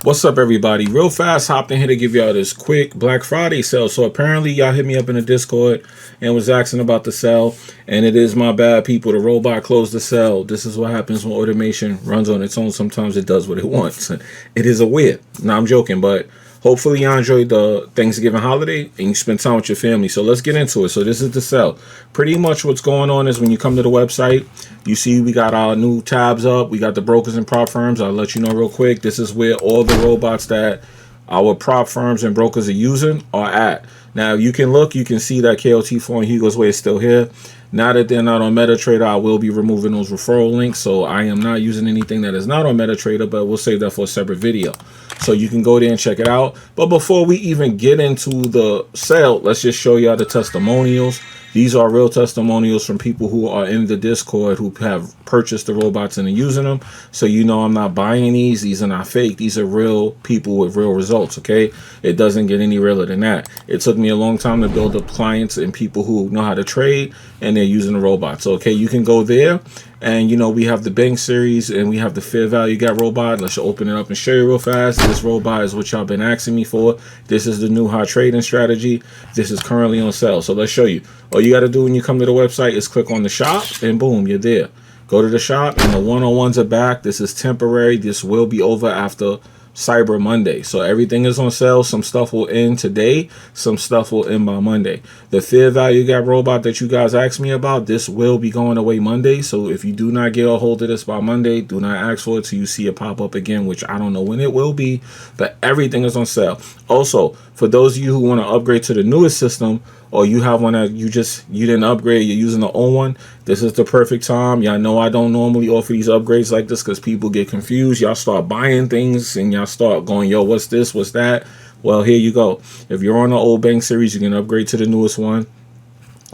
What's up, everybody? Real fast, hopped in here to give y'all this quick Black Friday sale. So apparently y'all hit me up in the Discord and was asking about the sale, and it is my bad, people. The robot closed the sale. This is what happens when automation runs on its own. Sometimes it does what it wants. It is a weird. No, I'm joking, but hopefully y'all enjoyed the Thanksgiving holiday and you spend time with your family. So let's get into it. So this is the sale. Pretty much what's going on is when you come to the website, you see we got our new tabs up. We got the brokers and prop firms. I'll let you know real quick. This is where all the robots that our prop firms and brokers are using are at. Now you can look, you can see that KOT4 and Hugo's Way is still here. Now that they're not on MetaTrader, I will be removing those referral links. So I am not using anything that is not on MetaTrader, but we'll save that for a separate video. So you can go there and check it out. But before we even get into the sale, let's just show y'all the testimonials. These are real testimonials from people who are in the Discord who have purchased the robots and are using them. So you know I'm not buying these. These are not fake. These are real people with real results, okay? It doesn't get any realer than that. It took me a long time to build up clients and people who know how to trade, and they're using the robots. Okay, you can go there, and you know we have the bank series and we have the fair value gap robot. Let's open it up and show you real fast. This robot is what y'all been asking me for. This is the new hot trading strategy. This is currently on sale. So let's show you. All you got to do when you come to the website is click on the shop, and boom, you're there. Go to the shop, and the one-on-ones are back. This is temporary. This will be over after Cyber Monday. So everything is on sale. Some stuff will end today. Some stuff will end by Monday. The fair value gap robot that you guys asked me about, this will be going away Monday. So if you do not get a hold of this by Monday, do not ask for it till you see it pop up again, which I don't know when it will be, but everything is on sale. Also, for those of you who want to upgrade to the newest system, or you have one that you didn't upgrade, you're using the old one, this is the perfect time. Y'all know I don't normally offer these upgrades like this because people get confused. Y'all start buying things and y'all start going, yo, what's this, what's that? Well, here you go. If you're on the old bank series, you can upgrade to the newest one.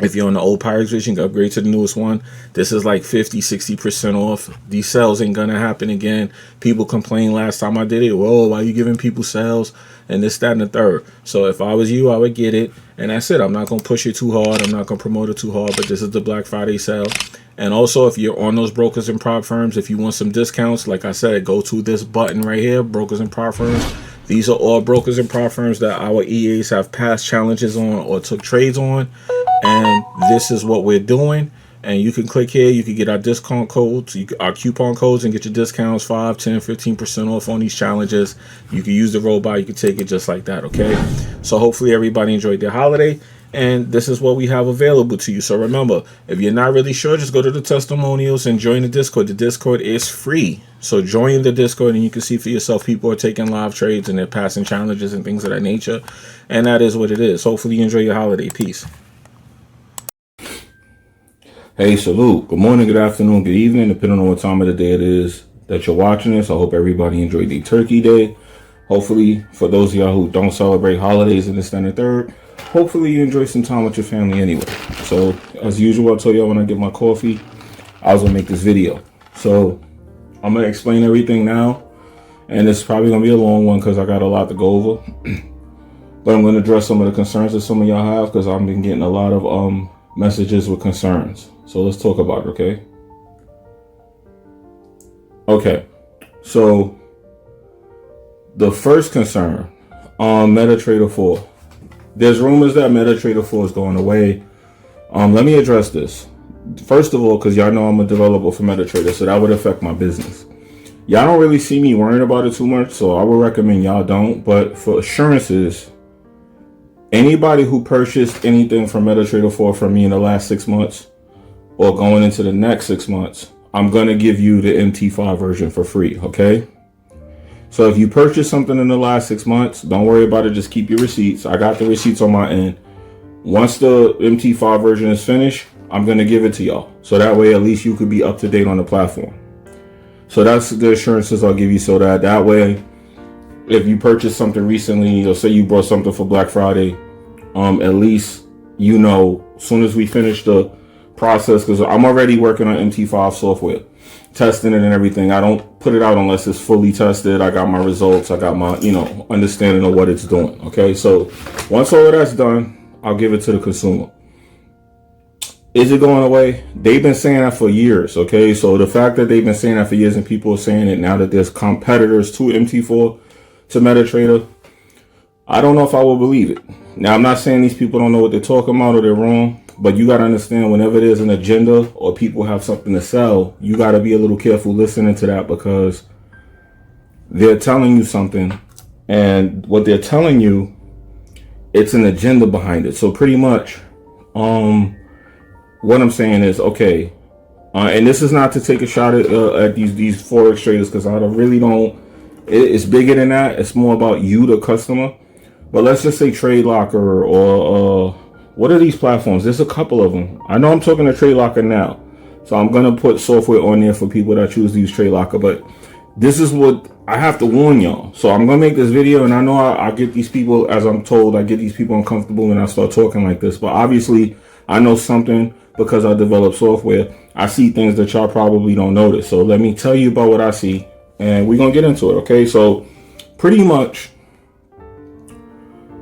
If you're on the old Pyrex version, you can upgrade to the newest one. This is like 50-60% off. These sales ain't gonna happen again. People complained last time I did it. Whoa, why are you giving people sales? And this, that, and the third. So if I was you, I would get it. And that's it. I'm not gonna push it too hard. I'm not gonna promote it too hard. But this is the Black Friday sale. And also, if you're on those brokers and prop firms, if you want some discounts, like I said, go to this button right here, brokers and prop firms. These are all brokers and prop firms that our EAs have passed challenges on or took trades on. And this is what we're doing. And you can click here. You can get our discount codes, our coupon codes, and get your discounts 5, 10, 15% off on these challenges. You can use the robot. You can take it just like that, okay? So hopefully everybody enjoyed their holiday. And this is what we have available to you. So remember, if you're not really sure, just go to the testimonials and join the Discord. The Discord is free. So join the Discord and you can see for yourself people are taking live trades and they're passing challenges and things of that nature. And that is what it is. Hopefully you enjoy your holiday. Peace. Hey, salute. Good morning, good afternoon, good evening, depending on what time of the day it is that you're watching this. I hope everybody enjoyed the Turkey Day. Hopefully, for those of y'all who don't celebrate holidays in the standard third, hopefully you enjoy some time with your family anyway. So, as usual, I told y'all when I get my coffee, I was going to make this video. So, I'm going to explain everything now, and it's probably going to be a long one because I got a lot to go over. But I'm going to address some of the concerns that some of y'all have because I've been getting a lot of messages with concerns. So let's talk about it, okay? Okay, so the first concern on MetaTrader 4. There's rumors that MetaTrader 4 is going away. Let me address this. First of all, because y'all know I'm a developer for MetaTrader, so that would affect my business. Y'all don't really see me worrying about it too much, so I would recommend y'all don't. But for assurances, anybody who purchased anything from MetaTrader 4 from me in the last 6 months, or going into the next 6 months, I'm going to give you the MT5 version for free, okay? So if you purchase something in the last 6 months, don't worry about it. Just keep your receipts. I got the receipts on my end. Once the MT5 version is finished, I'm going to give it to y'all. So that way, at least you could be up to date on the platform. So that's the assurances I'll give you. So that way, if you purchase something recently, or say you bought something for Black Friday, at least you know, as soon as we finish the process, because I'm already working on MT5 software, testing it and everything. I don't put it out unless it's fully tested. I got my results. I got my, understanding of what it's doing. Okay, so once all of that's done, I'll give it to the consumer. Is it going away? They've been saying that for years. Okay, so the fact that they've been saying that for years and people are saying it now that there's competitors to MT4, to MetaTrader, I don't know if I will believe it. Now, I'm not saying these people don't know what they're talking about or they're wrong, but you got to understand whenever there's an agenda or people have something to sell, you got to be a little careful listening to that, because they're telling you something, and what they're telling you, it's an agenda behind it. So pretty much, what I'm saying is, okay, and this is not to take a shot at these Forex traders, because I really don't, it's bigger than that. It's more about you, the customer. But let's just say Trade Locker or what are these platforms? There's a couple of them. I know I'm talking to Trade Locker now, so I'm gonna put software on there for people that choose to use Trade Locker. But this is what I have to warn y'all. So I'm gonna make this video, and I know I get these people, as I'm told, I get these people uncomfortable when I start talking like this. But obviously, I know something because I develop software. I see things that y'all probably don't notice. So let me tell you about what I see, and we're gonna get into it. Okay, so pretty much,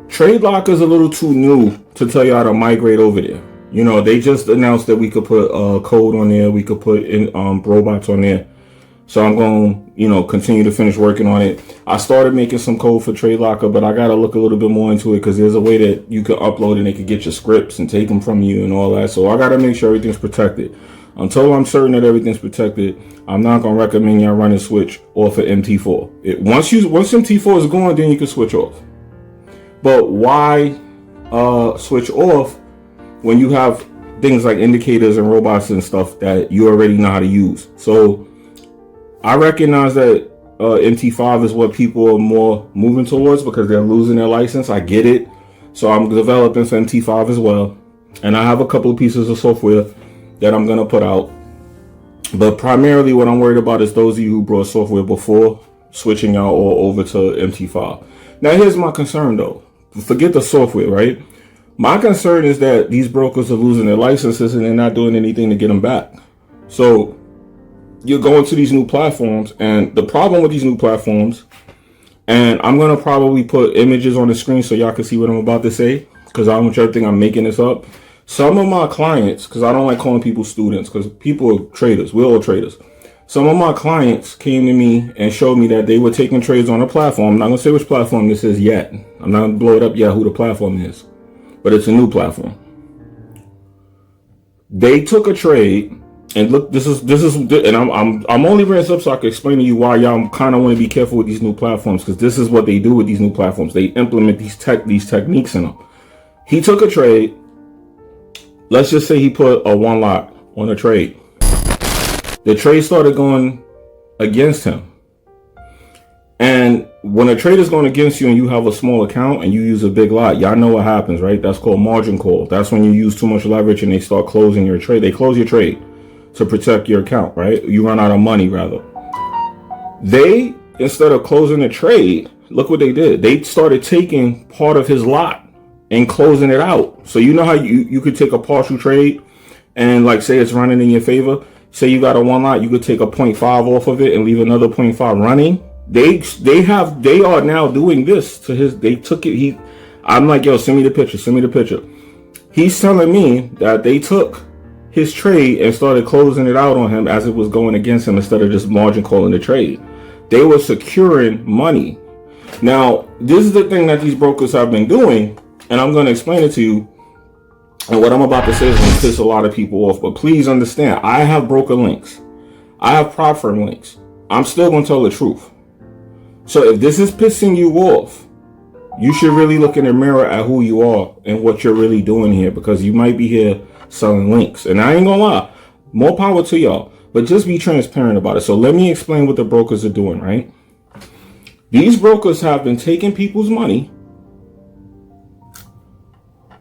Trade Locker is a little too new to tell you how to migrate over there. You know, they just announced that we could put code on there. We could put in robots on there. So I'm going to, continue to finish working on it. I started making some code for Trade Locker, but I got to look a little bit more into it, because there's a way that you can upload and they could get your scripts and take them from you and all that. So I got to make sure everything's protected. Until I'm certain that everything's protected, I'm not going to recommend y'all run and switch off of MT4. Once MT4 is gone, then you can switch off. But why switch off when you have things like indicators and robots and stuff that you already know how to use? So I recognize that MT5 is what people are more moving towards because they're losing their license. I get it. So I'm developing for MT5 as well. And I have a couple of pieces of software that I'm going to put out. But primarily what I'm worried about is those of you who brought software before switching out all over to MT5. Now, here's my concern, though. Forget the software, right? My concern is that these brokers are losing their licenses and they're not doing anything to get them back. So you're going to these new platforms, and the problem with these new platforms, and I'm going to probably put images on the screen so y'all can see what I'm about to say, because I don't want y'all to think I'm making this up. Some of my clients, because I don't like calling people students, because people are traders. We're all traders. Some of my clients came to me and showed me that they were taking trades on a platform. I'm not going to say which platform this is yet. I'm not going to blow it up yet who the platform is, but it's a new platform. They took a trade, and look, this is, and I'm only bringing this up so I can explain to you why y'all kind of want to be careful with these new platforms, because this is what they do with these new platforms. They implement these techniques in them. He took a trade. Let's just say he put a one lot on a trade. The trade started going against him. And when a trade is going against you and you have a small account and you use a big lot, y'all know what happens, right? That's called margin call. That's when you use too much leverage and they start closing your trade. They close your trade to protect your account, right? You run out of money, rather. They, instead of closing the trade, look what they did. They started taking part of his lot and closing it out. So you know how you could take a partial trade and, like, say it's running in your favor. Say you got a one lot, you could take a 0.5 off of it and leave another 0.5 running. They are now doing this to his. They took it. I'm like, yo, send me the picture. Send me the picture. He's telling me that they took his trade and started closing it out on him as it was going against him, instead of just margin calling the trade. They were securing money. Now, this is the thing that these brokers have been doing, and I'm going to explain it to you. And what I'm about to say is going to piss a lot of people off. But please understand, I have broker links. I have prop firm links. I'm still going to tell the truth. So if this is pissing you off, you should really look in the mirror at who you are and what you're really doing here, because you might be here selling links. And I ain't going to lie, more power to y'all. But just be transparent about it. So let me explain what the brokers are doing, right? These brokers have been taking people's money.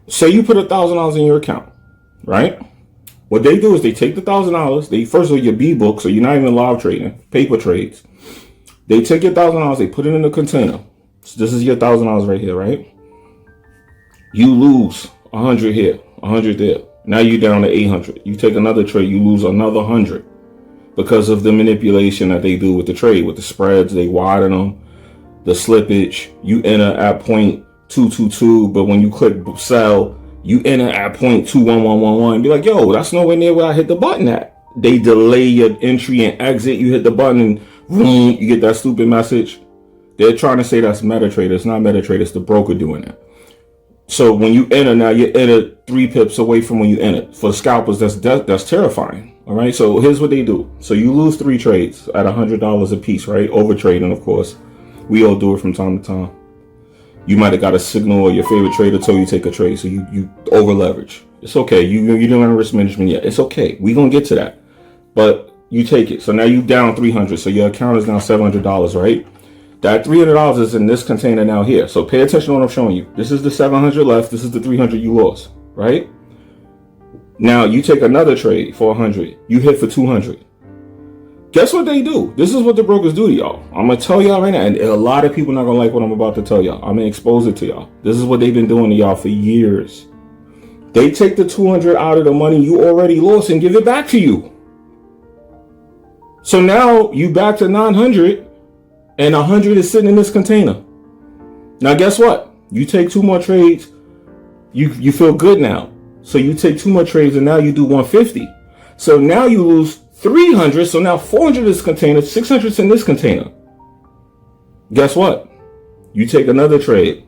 Say you put $1,000 in your account, right? What they do is they take the $1,000. They first of all, your B book, so you're not even live trading, paper trades. They take your $1,000, they put it in a container. So this is your $1,000 right here, right? You lose 100 here, 100 there. Now you're down to 800. You take another trade, you lose another 100 because of the manipulation that they do with the trade, with the spreads. They widen them, the slippage. You enter at 0.222, but when you click sell, you enter at 0.21111. Be like, yo, that's nowhere near where I hit the button at. They delay your entry and exit. You hit the button and boom, you get that stupid message. They're trying to say that's MetaTrader. It's not MetaTrader. It's the broker doing it. So when you enter now, you enter 3 pips away from when you enter. For scalpers, that's terrifying. All right. So here's what they do. So you lose 3 trades at $100 a piece, right? Over trading, of course. We all do it from time to time. You might have got a signal or your favorite trader told you to take a trade, so you over leverage. It's okay. You don't have risk management yet. It's okay. We're gonna get to that. But you take it. So now you down 300. So your account is now $700, right? That $300 is in this container now here. So pay attention to what I'm showing you. This is the 700 left. This is the 300 you lost, right? Now you take another trade for 100. You hit for 200. Guess what they do? This is what the brokers do to y'all. I'm going to tell y'all right now, and a lot of people not going to like what I'm about to tell y'all. I'm going to expose it to y'all. This is what they've been doing to y'all for years. They take the 200 out of the money you already lost and give it back to you. So now you back to 900 and 100 is sitting in this container. Now guess what? You take 2 more trades. You feel good now. So you take 2 more trades and now you do 150. So now you lose 300, so now 400 is container, 600 is in this container. Guess what? You take another trade,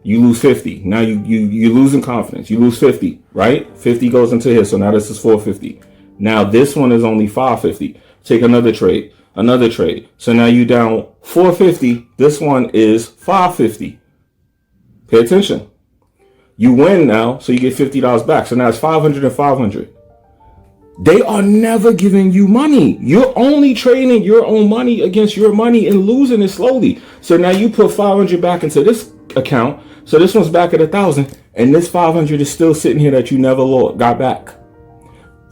you lose 50. Now you're losing confidence. You lose 50, right? 50 goes into here, so now this is 450. Now this one is only 550. Take another trade, another trade. So now you down 450. This one is 550. Pay attention. You win now, so you get $50 back. So now it's 500 and 500. They are never giving you money. You're only trading your own money against your money and losing it slowly. So now you put 500 back into this account. So this one's back at 1,000, and this 500 is still sitting here that you never got back.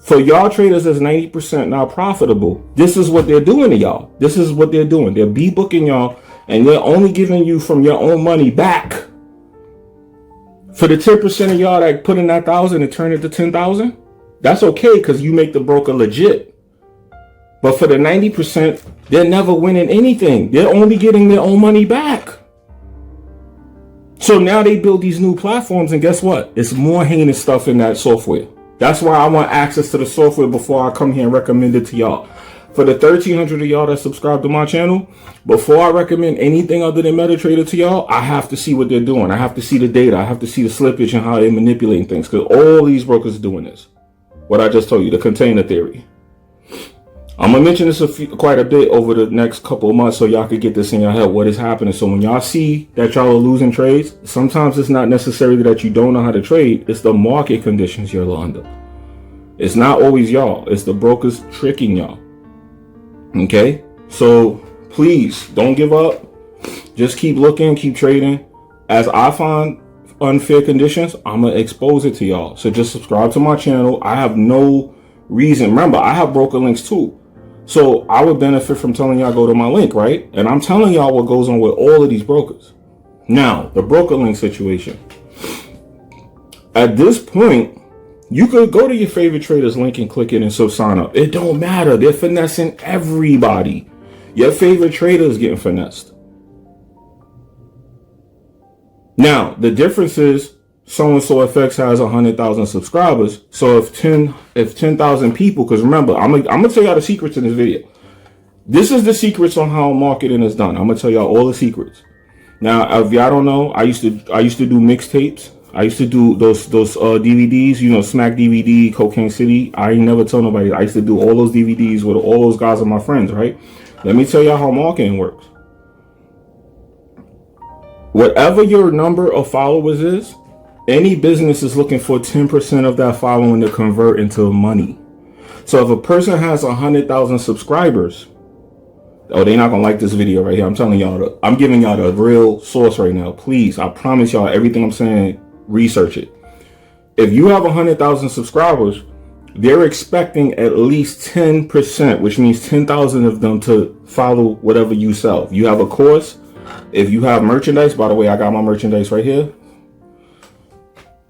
For y'all traders that's 90% now profitable, this is what they're doing to y'all. This is what they're doing. They're booking y'all, and they're only giving you from your own money back. For the 10% of y'all that put in that 1,000 and turn it to 10,000. That's okay because you make the broker legit. But for the 90%, they're never winning anything. They're only getting their own money back. So now they build these new platforms, and guess what? It's more heinous stuff in that software. That's why I want access to the software before I come here and recommend it to y'all. For the 1,300 of y'all that subscribe to my channel, before I recommend anything other than MetaTrader to y'all, I have to see what they're doing. I have to see the data. I have to see the slippage and how they're manipulating things, because all these brokers are doing this. What I just told you, the container theory. I'm going to mention this quite a bit over the next couple of months so y'all could get this in your head, what is happening. So when y'all see that y'all are losing trades, sometimes it's not necessarily that you don't know how to trade. It's the market conditions you're under. It's not always y'all. It's the brokers tricking y'all. Okay? So please don't give up. Just keep looking, keep trading. As I find unfair conditions, I'm gonna expose it to y'all. So just subscribe to my channel. I have no reason. Remember, I have broker links too, so I would benefit from telling y'all go to my link, right? And I'm telling y'all what goes on with all of these brokers. Now the broker link situation, at this point you could go to your favorite trader's link and click it and so sign up. It don't matter. They're finessing everybody. Your favorite trader is getting finessed. Now, the difference is so-and-so FX has 100,000 subscribers. So if 10,000 people, because remember, I'm gonna tell y'all the secrets in this video. This is the secrets on how marketing is done. I'm gonna tell y'all all the secrets. Now, if y'all don't know, I used to do mixtapes. I used to do those DVDs, you know, Smack DVD, Cocaine City. I ain't never tell nobody. I used to do all those DVDs with all those guys are my friends, right? Let me tell y'all how marketing works. Whatever your number of followers is, any business is looking for 10% of that following to convert into money. So if a person has 100,000 subscribers, oh, they're not gonna like this video right here. I'm telling y'all, I'm giving y'all the real source right now. Please, I promise y'all, everything I'm saying, research it. If you have 100,000 subscribers, they're expecting at least 10%, which means 10,000 of them to follow whatever you sell. If you have a course, if you have merchandise, by the way, I got my merchandise right here.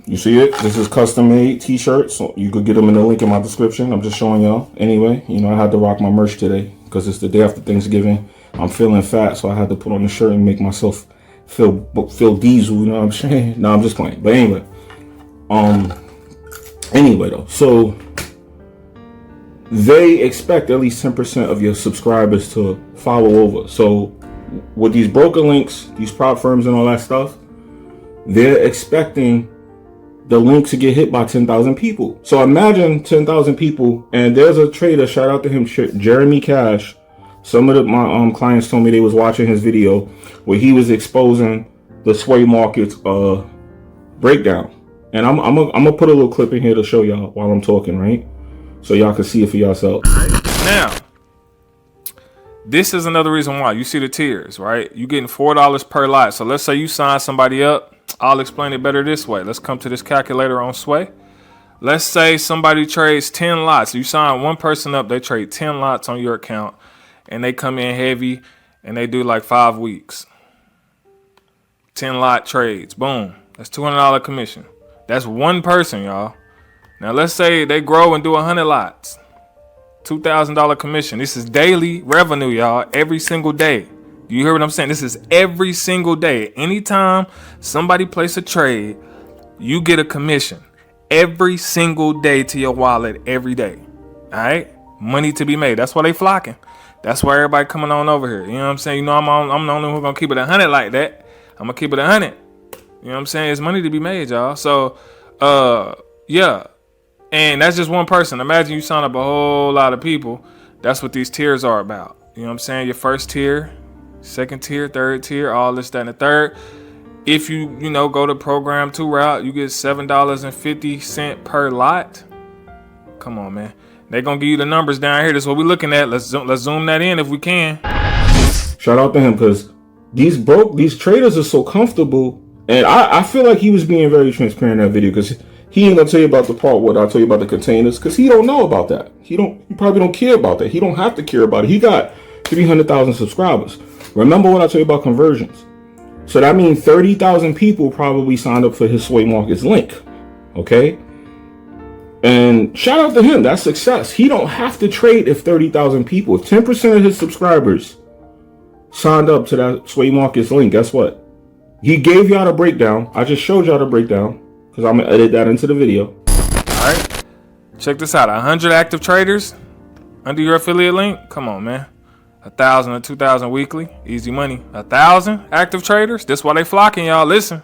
You see it? This is custom made t-shirts. So you could get them in the link in my description. I'm just showing y'all. Anyway, you know, I had to rock my merch today because it's the day after Thanksgiving. I'm feeling fat, so I had to put on the shirt and make myself feel diesel. You know what I'm saying? No, I'm just playing. But anyway, anyway though, so they expect at least 10% of your subscribers to follow over. So with these broker links, these prop firms and all that stuff, they're expecting the link to get hit by 10,000 people. So imagine 10,000 people, and there's a trader, shout out to him, Jeremy Cash. Some of my clients told me they was watching his video where he was exposing the sway market's breakdown. And I'm gonna put a little clip in here to show y'all while I'm talking, right? So y'all can see it for yourself. Now, this is another reason why you see the tiers, right? You getting $4 per lot. So let's say you sign somebody up. I'll explain it better this way. Let's come to this calculator on Sway. Let's say somebody trades 10 lots. You sign one person up, they trade 10 lots on your account, and they come in heavy, and they do like 5 weeks. 10 lot trades. Boom. That's $200 commission. That's one person, y'all. Now let's say they grow and do 100 lots. $2,000 commission. This is daily revenue, y'all. Every single day. You hear what I'm saying? This is every single day. Anytime somebody place a trade, you get a commission every single day to your wallet every day. All right? Money to be made. That's why they flocking. That's why everybody coming on over here. You know what I'm saying? You know, I'm the only one who's going to keep it 100 like that. I'm going to keep it 100. You know what I'm saying? It's money to be made, y'all. So, yeah. And that's just one person. Imagine you sign up a whole lot of people. That's what these tiers are about. You know what I'm saying? Your first tier, second tier, third tier, all this, that, and the third. If you go to program 2 route, you get $7.50 per lot. Come on, man. They're going to give you the numbers down here. That's what we're looking at. Let's zoom that in if we can. Shout out to him, because these traders are so comfortable. And I feel like he was being very transparent in that video, because he ain't going to tell you about the part where I tell you about the containers, because he don't know about that. He probably don't care about that. He don't have to care about it. He got 300,000 subscribers. Remember what I told you about conversions. So that means 30,000 people probably signed up for his Sway Markets link. Okay? And shout out to him. That's success. He don't have to trade if 30,000 people, if 10% of his subscribers signed up to that Sway Markets link, guess what? He gave y'all the breakdown. I just showed y'all the breakdown because I'm going to edit that into the video. All right. Check this out. 100 active traders under your affiliate link. Come on, man. 1,000 or 2,000 weekly. Easy money. 1,000 active traders. That's why they flocking, y'all. Listen.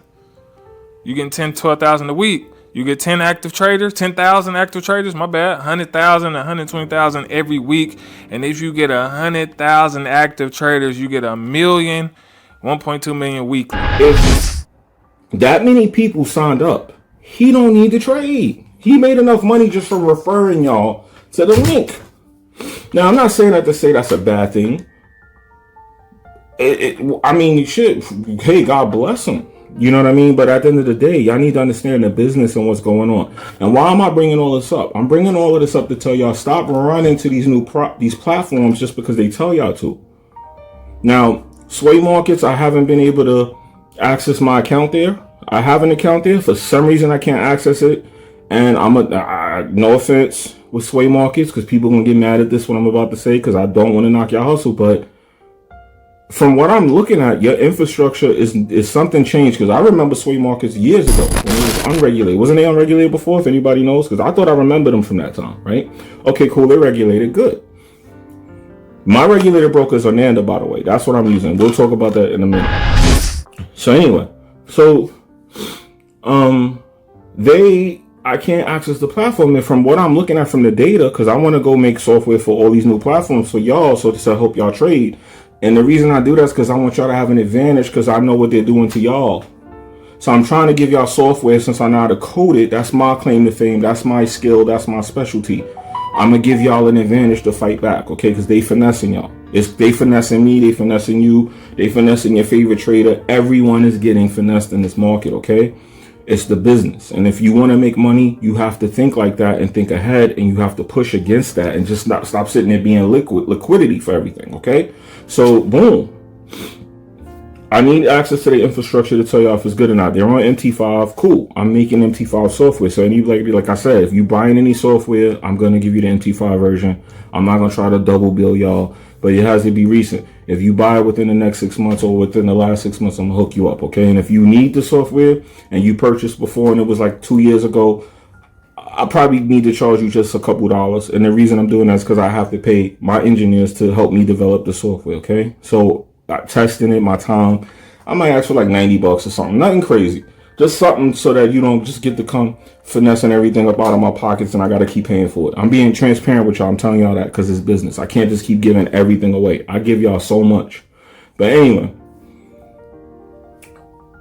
You getting 10, 12,000 a week. You get 10 active traders, 10,000 active traders, my bad, 100,000, 120,000 every week. And if you get 100,000 active traders, you get 1 million, 1.2 million weekly. If that many people signed up, he don't need to trade. He made enough money just from referring y'all to the link. Now, I'm not saying that to say that's a bad thing. I mean, you should. Hey, God bless him. You know what I mean? But at the end of the day, y'all need to understand the business and what's going on. And why am I bringing all this up? I'm bringing all of this up to tell y'all stop running to these platforms just because they tell y'all to. Now, Sway Markets, I haven't been able to access my account there. I have an account there. For some reason, I can't access it. And no offense with Sway Markets, because people are going to get mad at this, what I'm about to say, because I don't want to knock your hustle. But from what I'm looking at, your infrastructure is something changed. Because I remember Sway Markets years ago when it was unregulated. Wasn't they unregulated before, if anybody knows? Because I thought I remembered them from that time, right? Okay, cool. They're regulated. Good. My regulated brokers are Nanda, by the way. That's what I'm using. We'll talk about that in a minute. So anyway, I can't access the platform. And from what I'm looking at from the data, because I want to go make software for all these new platforms for y'all, so to help y'all trade. And the reason I do that is because I want y'all to have an advantage, because I know what they're doing to y'all. So I'm trying to give y'all software since I know how to code it. That's my claim to fame. That's my skill. That's my specialty. I'm going to give y'all an advantage to fight back, okay? Because they finessing y'all. They finessing me. They finessing you. They finessing your favorite trader. Everyone is getting finessed in this market, okay? It's the business. And if you want to make money, you have to think like that and think ahead, and you have to push against that and just not stop sitting there being liquidity for everything, okay? So, boom. I need access to the infrastructure to tell y'all if it's good or not. They're on MT5. Cool. I'm making MT5 software. So, like I said, if you buying any software, I'm going to give you the MT5 version. I'm not going to try to double bill y'all, but it has to be recent. If you buy it within the next 6 months or within the last 6 months, I'm going to hook you up, okay? And if you need the software and you purchased before and it was like 2 years ago, I probably need to charge you just a couple dollars. And the reason I'm doing that is because I have to pay my engineers to help me develop the software, okay? So testing it, my time. I might ask for like $90 or something. Nothing crazy. Just something so that you don't just get to come finessing everything up out of my pockets and I got to keep paying for it. I'm being transparent with y'all. I'm telling y'all that because it's business. I can't just keep giving everything away. I give y'all so much. But anyway,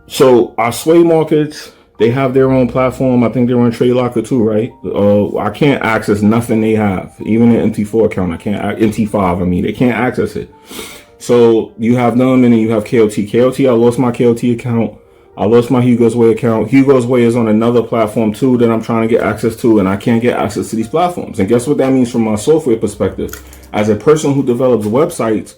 so our sway markets, they have their own platform. I think they're on Trade Locker too, right? I can't access nothing they have. Even an MT4 account, I can't. MT5, I mean, they can't access it. So you have them, and then you have KOT. KOT, I lost my KOT account. I lost my Hugo's Way account. Hugo's Way is on another platform too that I'm trying to get access to, and I can't get access to these platforms. And guess what that means from my software perspective? As a person who develops websites,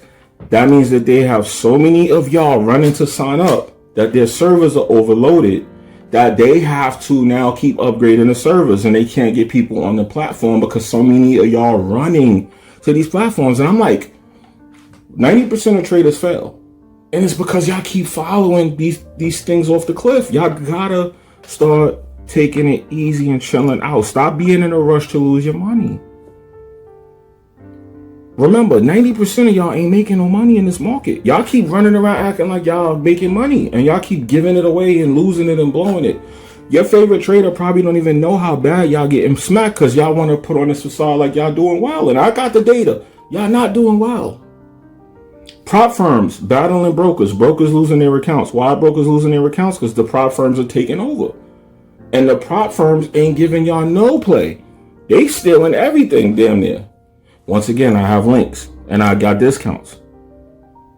that means that they have so many of y'all running to sign up that their servers are overloaded, that they have to now keep upgrading the servers, and they can't get people on the platform because so many of y'all running to these platforms. And I'm like, 90% of traders fail. And it's because y'all keep following these things off the cliff. Y'all gotta start taking it easy and chilling out. Stop being in a rush to lose your money. Remember, 90% of y'all ain't making no money in this market. Y'all keep running around acting like y'all making money, and y'all keep giving it away and losing it and blowing it. Your favorite trader probably don't even know how bad y'all getting smacked because y'all want to put on this facade like y'all doing well. And I got the data. Y'all not doing well. Prop firms battling brokers. Brokers losing their accounts. Why brokers losing their accounts? Because the prop firms are taking over. And the prop firms ain't giving y'all no play. They stealing everything damn near. Once again, I have links and I got discounts.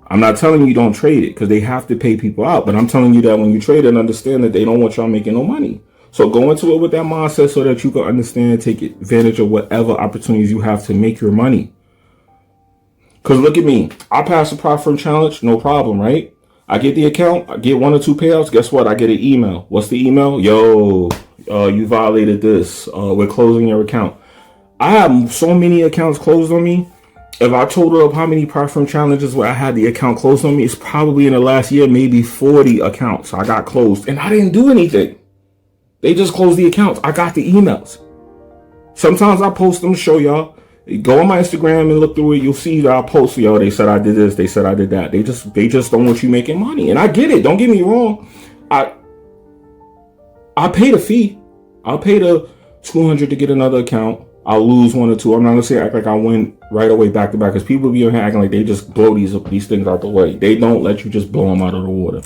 I'm not telling you don't trade it because they have to pay people out. But I'm telling you that when you trade it, understand that they don't want y'all making no money. So go into it with that mindset so that you can understand, take advantage of whatever opportunities you have to make your money. Because look at me. I pass the prop firm challenge, no problem, right? I get the account. I get 1 or 2 payouts. Guess what? I get an email. What's the email? Yo, you violated this. We're closing your account. I have so many accounts closed on me. If I total up how many prop firm challenges where I had the account closed on me, it's probably in the last year, maybe 40 accounts I got closed. And I didn't do anything. They just closed the accounts. I got the emails. Sometimes I post them to show y'all. Go on my Instagram and look through it. You'll see that I post for y'all. They said I did this. They said I did that. They just don't want you making money. And I get it. Don't get me wrong. I pay the fee. I'll pay the $200 to get another account. I'll lose 1 or 2. I'm not gonna say act like I win right away back to back because people be acting like they just blow these things out the way. They don't let you just blow them out of the water.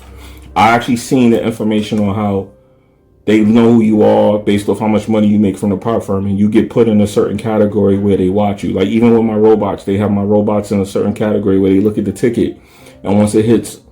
I actually seen the information on how they know who you are based off how much money you make from the prop firm, and you get put in a certain category where they watch you. Like even with my robots, they have my robots in a certain category where they look at the ticket, and once it hits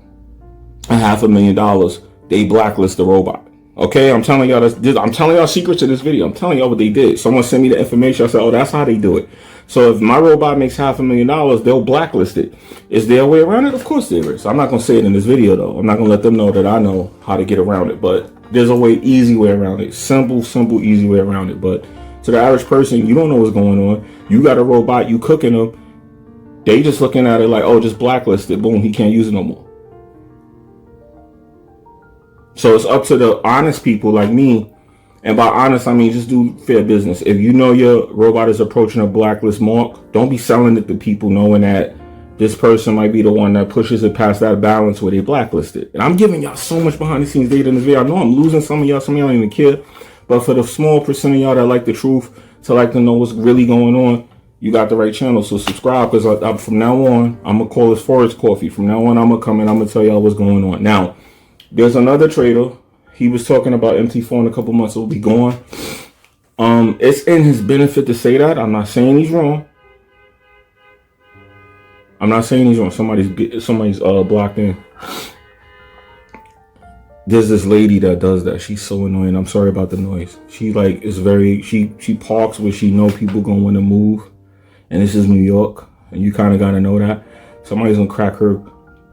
$500,000, they blacklist the robot. Okay, I'm telling y'all this. I'm telling y'all secrets in this video. I'm telling y'all what they did. Someone sent me the information. I said, oh, that's how they do it. So if my robot makes $500,000, they'll blacklist it. Is there a way around it? Of course there is. I'm not going to say it in this video, though. I'm not going to let them know that I know how to get around it. But there's a easy way around it. Simple, easy way around it. But to the average person, you don't know what's going on. You got a robot, you cooking them. They just looking at it like, oh, just blacklist it. Boom, he can't use it no more. So it's up to the honest people like me. And by honest, I mean just do fair business. If you know your robot is approaching a blacklist mark, don't be selling it to people knowing that this person might be the one that pushes it past that balance where they blacklist it. And I'm giving y'all so much behind the scenes data in this video. I know I'm losing some of y'all don't even care. But for the small percent of y'all that like the truth, to like to know what's really going on, you got the right channel. So subscribe, because from now on, I'm going to call this Forex Coffee. From now on, I'm going to come and I'm going to tell y'all what's going on. Now, there's another trader. He was talking about MT4 in a couple months. It will be gone. It's in his benefit to say that. I'm not saying he's wrong. I'm not saying he's wrong. Somebody's blocked in. There's this lady that does that. She's so annoying. I'm sorry about the noise. She like is very. She parks where she know people gonna want to move, and this is New York, and you kind of gotta know that. Somebody's gonna crack her.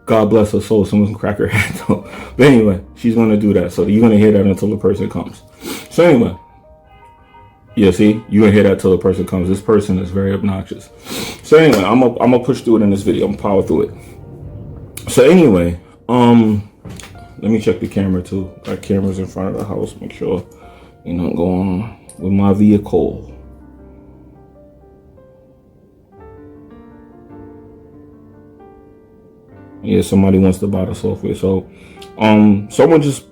God bless her soul. Someone's gonna crack her head though. But anyway, she's gonna do that. So you're gonna hear that until the person comes. So anyway, yeah, see, you're gonna hear that till the person comes. This person is very obnoxious. So anyway, I'm gonna push through it in this video. I'm gonna power through it. So anyway, let me check the camera too. Got cameras in front of the house. Make sure ain't nothing going on with my vehicle. Yeah, somebody wants to buy the software. So, someone just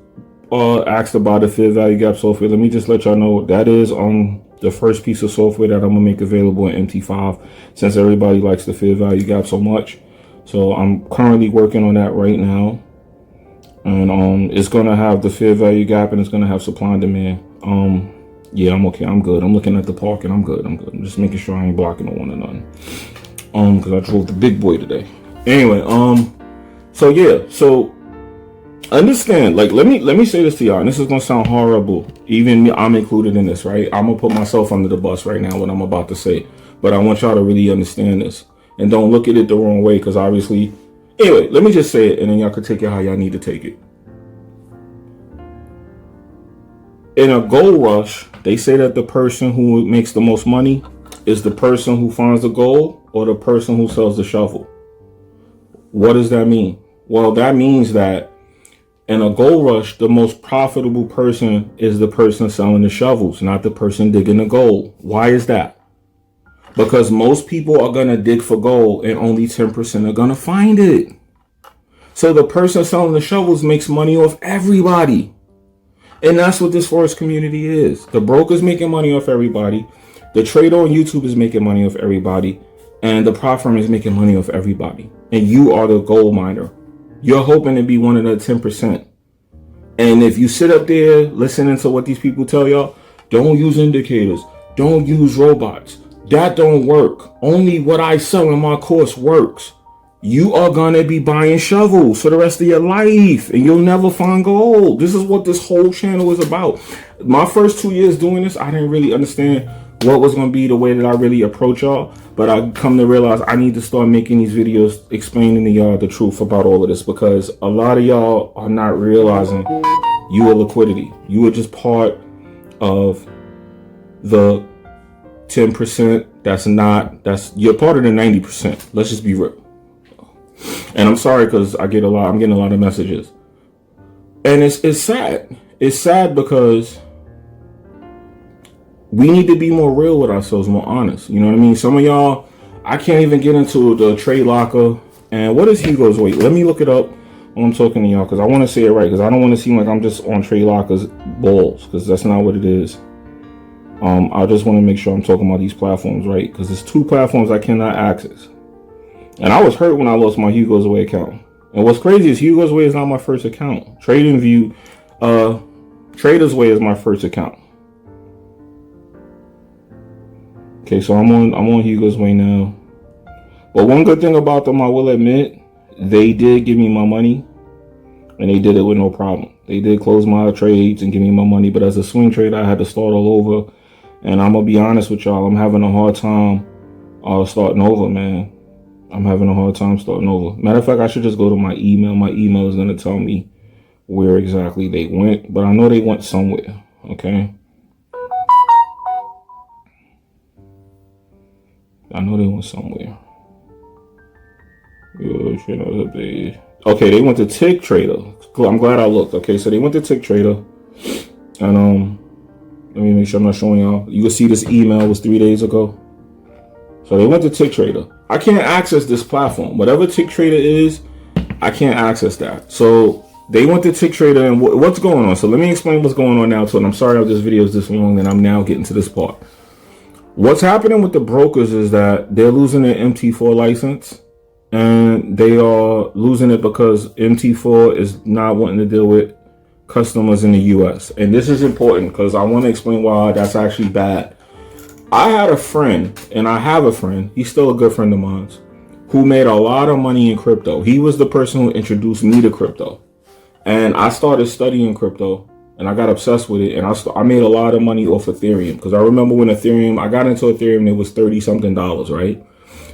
asked about the fair value gap software. Let me just let y'all know that is the first piece of software that I'm gonna make available in MT5, since everybody likes the fair value gap so much. So I'm currently working on that right now, and it's gonna have the fair value gap and it's gonna have supply and demand. Yeah, I'm okay. I'm good. I'm looking at the park and I'm good. I'm just making sure I ain't blocking no one or nothing. Because I drove the big boy today. Anyway, so yeah, so understand, like, let me say this to y'all, and this is gonna sound horrible. Even me, I'm included in this, right? I'm gonna put myself under the bus right now, what I'm about to say. But I want y'all to really understand this. And don't look at it the wrong way, because obviously, anyway, let me just say it, and then y'all can take it how y'all need to take it. In a gold rush, they say that the person who makes the most money is the person who finds the gold or the person who sells the shovel. What does that mean? Well, that means that in a gold rush, the most profitable person is the person selling the shovels, not the person digging the gold. Why is that? Because most people are going to dig for gold and only 10% are going to find it. So the person selling the shovels makes money off everybody. And that's what this Forex community is. The broker's making money off everybody. The trader on YouTube is making money off everybody. And the prop firm is making money off everybody. And you are the gold miner. You're hoping to be one of the 10%. And if you sit up there listening to what these people tell y'all, don't use indicators, don't use robots, that don't work. Only what I sell in my course works. You are going to be buying shovels for the rest of your life and you'll never find gold. This is what this whole channel is about. My first 2 years doing this, I didn't really understand what was going to be the way that I really approach y'all. But I come to realize I need to start making these videos explaining to y'all the truth about all of this, because a lot of y'all are not realizing you are liquidity. You are just part of the 10%. You're part of the 90%. Let's just be real. And I'm sorry, because I'm getting a lot of messages. And it's sad. It's sad because we need to be more real with ourselves, more honest. You know what I mean? Some of y'all, I can't even get into the trade locker. And what is Hugo's weight? Let me look it up when I'm talking to y'all, because I want to say it right, because I don't want to seem like I'm just on trade lockers balls, because that's not what it is. I just want to make sure I'm talking about these platforms right, because there's 2 platforms I cannot access. And I was hurt when I lost my Hugo's Way account. And what's crazy is Hugo's Way is not my first account. TradingView, Trader's Way is my first account. Okay, so I'm on Hugo's Way now. But one good thing about them, I will admit, they did give me my money, and they did it with no problem. They did close my trades and give me my money, but as a swing trader, I had to start all over. And I'm gonna be honest with y'all, I'm having a hard time starting over, man. I'm having a hard time starting over. Matter of fact, I should just go to my email. My email is gonna tell me where exactly they went, but I know they went somewhere. Okay. I know they went somewhere. Okay, they went to Tick Trader. I'm glad I looked. Okay, so they went to Tick Trader. And let me make sure I'm not showing y'all. You will see this email was 3 days ago. So they went to Tick Trader. I can't access this platform. Whatever Tick Trader is, I can't access that. So they went to Tick Trader, and what's going on? So let me explain what's going on now. So, and I'm sorry if this video is this long, and I'm now getting to this part. What's happening with the brokers is that they're losing their MT4 license, and they are losing it because MT4 is not wanting to deal with customers in the US. And this is important because I want to explain why that's actually bad. I had a friend, and I have a friend, he's still a good friend of mine, who made a lot of money in crypto. He was the person who introduced me to crypto. And I started studying crypto, and I got obsessed with it, and I made a lot of money off Ethereum. Because I remember when I got into Ethereum, it was $30-something, right?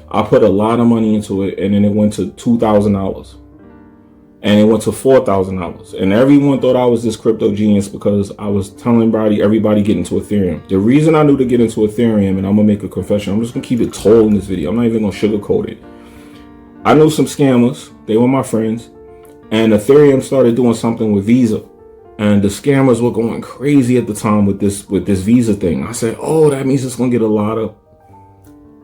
I put a lot of money into it, and then it went to $2,000. And it went to $4,000. And everyone thought I was this crypto genius because I was telling everybody get into Ethereum. The reason I knew to get into Ethereum, and I'm going to make a confession, I'm just going to keep it told in this video. I'm not even going to sugarcoat it. I knew some scammers. They were my friends. And Ethereum started doing something with Visa. And the scammers were going crazy at the time with this Visa thing. I said, oh, that means it's going to get a lot of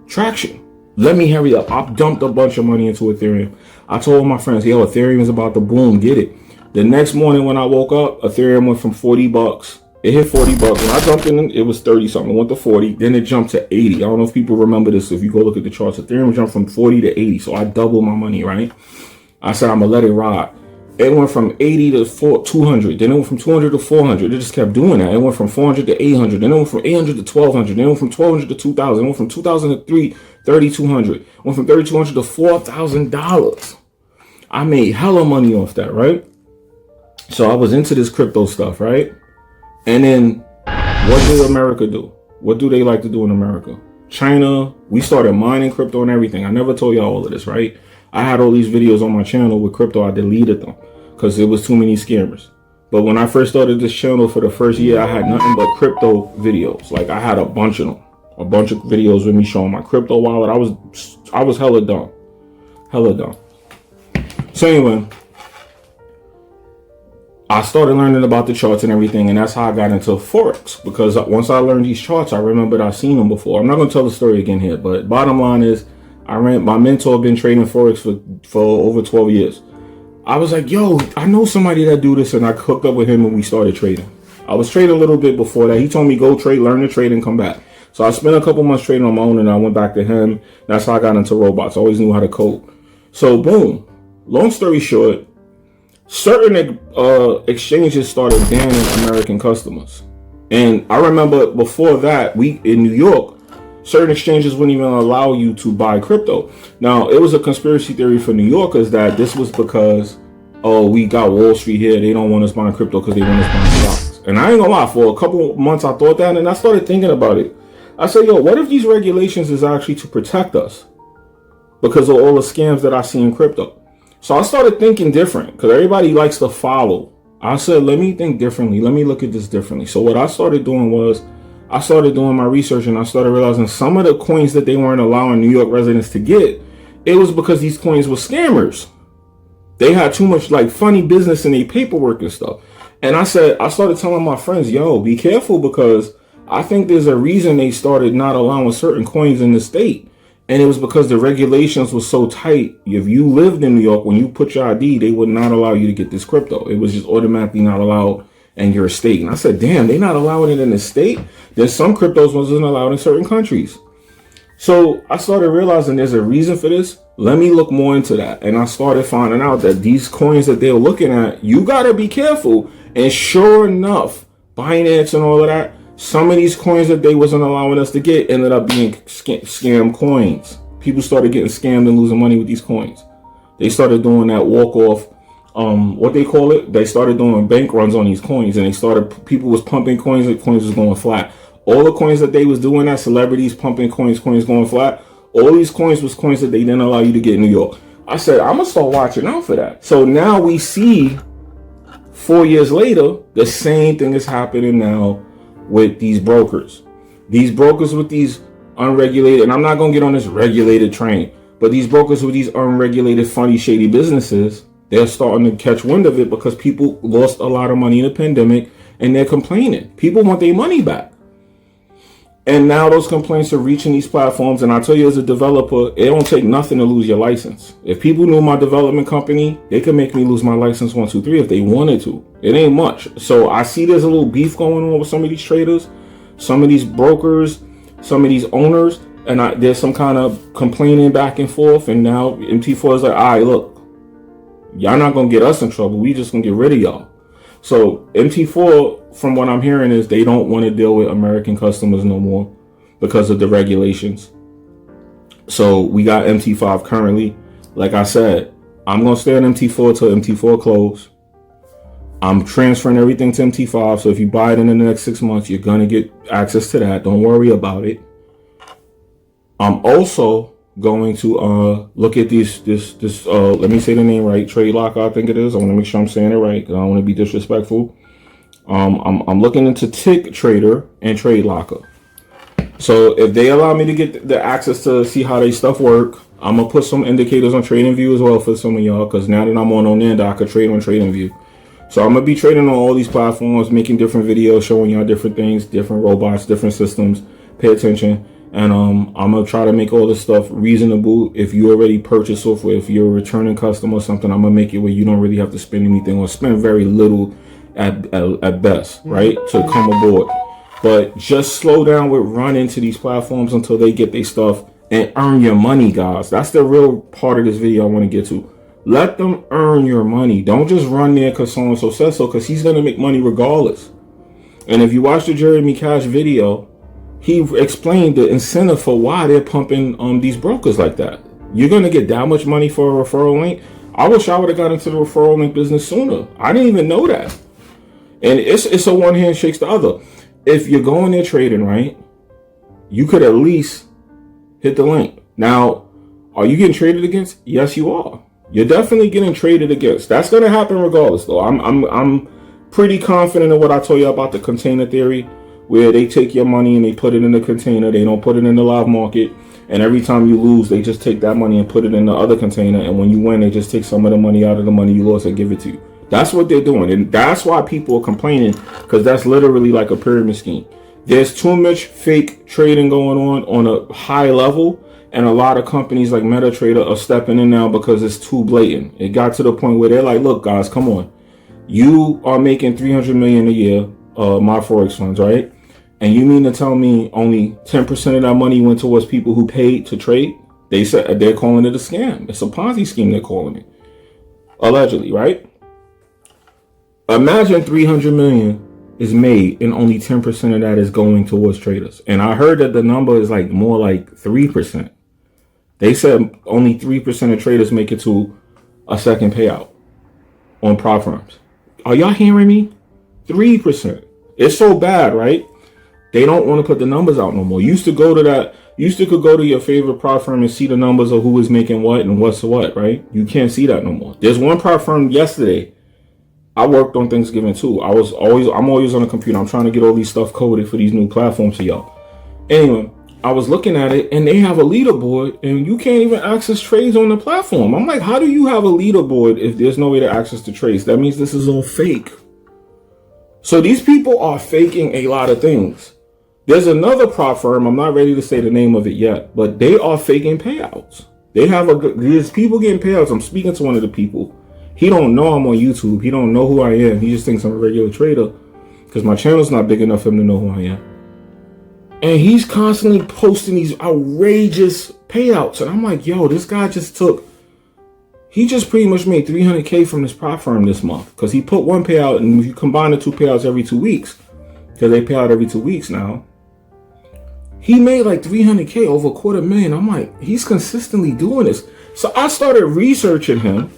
traction. Let me hurry up. I dumped a bunch of money into Ethereum. I told my friends, yo, Ethereum is about to boom. Get it. The next morning when I woke up, Ethereum went from 40 bucks. It hit 40 bucks. When I jumped in, it was 30 something. It went to 40. Then it jumped to 80. I don't know if people remember this. If you go look at the charts, Ethereum jumped from 40 to 80. So I doubled my money, right? I said, I'm going to let it ride. It went from 80 to 200. Then it went from 200 to 400. It just kept doing that. It went from 400 to 800. Then it went from 800 to 1200. Then it went from 1200 to 2000. It went from 2000 to 3200. It went from 3200 to $4,000. I made hella money off that, right? So I was into this crypto stuff, right? And then what did America do? What do they like to do in America? China, we started mining crypto and everything. I never told y'all all of this, right? I had all these videos on my channel with crypto. I deleted them because it was too many scammers. But when I first started this channel for the first year, I had nothing but crypto videos. Like I had a bunch of them, a bunch of videos with me showing my crypto wallet. I was hella dumb. So anyway, I started learning about the charts and everything, and that's how I got into Forex. Because once I learned these charts, I remembered I've seen them before. I'm not going to tell the story again here, but bottom line is, my mentor been trading Forex for over 12 years. I was like, yo, I know somebody that do this, and I hooked up with him and we started trading. I was trading a little bit before that. He told me go trade, learn to trade, and come back. So I spent a couple months trading on my own, and I went back to him. That's how I got into robots. I always knew how to code. So boom, long story short, certain exchanges started banning American customers. And I remember before that, in New York, certain exchanges wouldn't even allow you to buy crypto. Now, it was a conspiracy theory for New Yorkers that this was because, oh, we got Wall Street here. They don't want us buying crypto because they want us buying stocks. And I ain't gonna lie, for a couple of months I thought that, and I started thinking about it. I said, yo, what if these regulations is actually to protect us because of all the scams that I see in crypto? So I started thinking different because everybody likes to follow. I said, let me think differently. Let me look at this differently. So what I started doing was, I started doing my research, and I started realizing some of the coins that they weren't allowing New York residents to get, it was because these coins were scammers. They had too much like funny business in their paperwork and stuff. And I started telling my friends, yo, be careful, because I think there's a reason they started not allowing certain coins in the state. And it was because the regulations were so tight. If you lived in New York, when you put your ID, they would not allow you to get this crypto. It was just automatically not allowed in your state. And I said, damn, they not allowing it in the state? Then some cryptos wasn't allowed in certain countries. So I started realizing there's a reason for this. Let me look more into that. And I started finding out that these coins that they're looking at, you got to be careful. And sure enough, Binance and all of that, some of these coins that they wasn't allowing us to get ended up being scam coins. People started getting scammed and losing money with these coins. They started doing that walk off, what they call it. They started doing bank runs on these coins, and people was pumping coins, and coins was going flat. All the coins that they was doing, that celebrities pumping coins going flat, all these coins was coins that they didn't allow you to get in New York. I said, I'm gonna start watching out for that. So now we see 4 years later, the same thing is happening now with these brokers. These brokers with these unregulated, and I'm not going to get on this regulated train, but these brokers with these unregulated, funny, shady businesses, they're starting to catch wind of it because people lost a lot of money in the pandemic and they're complaining. People want their money back. And now those complaints are reaching these platforms. And I tell you, as a developer, it don't take nothing to lose your license. If people knew my development company, they could make me lose my license 1, 2, 3 if they wanted to. It ain't much. So I see there's a little beef going on with some of these traders, some of these brokers, some of these owners, and there's some kind of complaining back and forth. And now MT4 is like, all right, look, y'all not going to get us in trouble. We just going to get rid of y'all. So MT4, from what I'm hearing, is they don't want to deal with American customers no more because of the regulations. So we got MT5 currently. Like I said, I'm going to stay on MT4 till MT4 close. I'm transferring everything to MT5. So if you buy it in the next 6 months, you're going to get access to that. Don't worry about it. I'm also going to look at this let me say the name right, Trade Locker, I think it is. I want to make sure I'm saying it right because I don't want to be disrespectful. I'm looking into Tick Trader and Trade Locker. So if they allow me to get the access to see how they stuff work, I'm gonna put some indicators on TradingView as well for some of y'all, because now that I'm on Onanda, I could trade on TradingView. So I'm gonna be trading on all these platforms, making different videos, showing y'all different things, different robots, different systems. Pay attention. And I'm gonna try to make all this stuff reasonable. If you already purchased off, if you're a returning customer or something, I'm gonna make it where you don't really have to spend anything or spend very little at best, right? To come aboard. But just slow down with run into these platforms until they get their stuff and earn your money, guys. That's the real part of this video I want to get to. Let them earn your money. Don't just run there because so-and-so says so, because he's gonna make money regardless. And if you watch the Jeremy Cash video, he explained the incentive for why they're pumping these brokers like that. You're going to get that much money for a referral link. I wish I would have got into the referral link business sooner. I didn't even know that. And it's a one hand shakes the other. If you're going there trading, right, you could at least hit the link. Now, are you getting traded against? Yes, you are. You're definitely getting traded against. That's going to happen regardless, though. I'm pretty confident in what I told you about the container theory, where they take your money and they put it in the container. They don't put it in the live market. And every time you lose, they just take that money and put it in the other container. And when you win, they just take some of the money out of the money you lost and give it to you. That's what they're doing. And that's why people are complaining, because that's literally like a pyramid scheme. There's too much fake trading going on a high level. And a lot of companies like MetaTrader are stepping in now because it's too blatant. It got to the point where they're like, look, guys, come on. You are making $300 million a year, my Forex funds, right? And you mean to tell me only 10% of that money went towards people who paid to trade? They said they're calling it a scam. It's a Ponzi scheme, they're calling it. Allegedly, right? Imagine 300 million is made and only 10% of that is going towards traders. And I heard that the number is like more like 3%. They said only 3% of traders make it to a second payout on prop firms. Are y'all hearing me? 3%. It's so bad, right? They don't want to put the numbers out no more. You used to go to your favorite prop firm and see the numbers of who is making what and what's what, right? You can't see that no more. There's one prop firm yesterday. I worked on Thanksgiving too. I'm always on the computer. I'm trying to get all these stuff coded for these new platforms for y'all. Anyway, I was looking at it and they have a leaderboard and you can't even access trades on the platform. I'm like, how do you have a leaderboard if there's no way to access the trades? That means this is all fake. So these people are faking a lot of things. There's another prop firm, I'm not ready to say the name of it yet, but they are faking payouts. There's people getting payouts. I'm speaking to one of the people. He don't know I'm on YouTube. He don't know who I am. He just thinks I'm a regular trader because my channel's not big enough for him to know who I am. And he's constantly posting these outrageous payouts. And I'm like, yo, this guy he just pretty much made $300K from this prop firm this month because he put one payout, and if you combine the two payouts every 2 weeks, because they pay out every 2 weeks now, he made like $300K, over $250,000. I'm like, he's consistently doing this. So I started researching him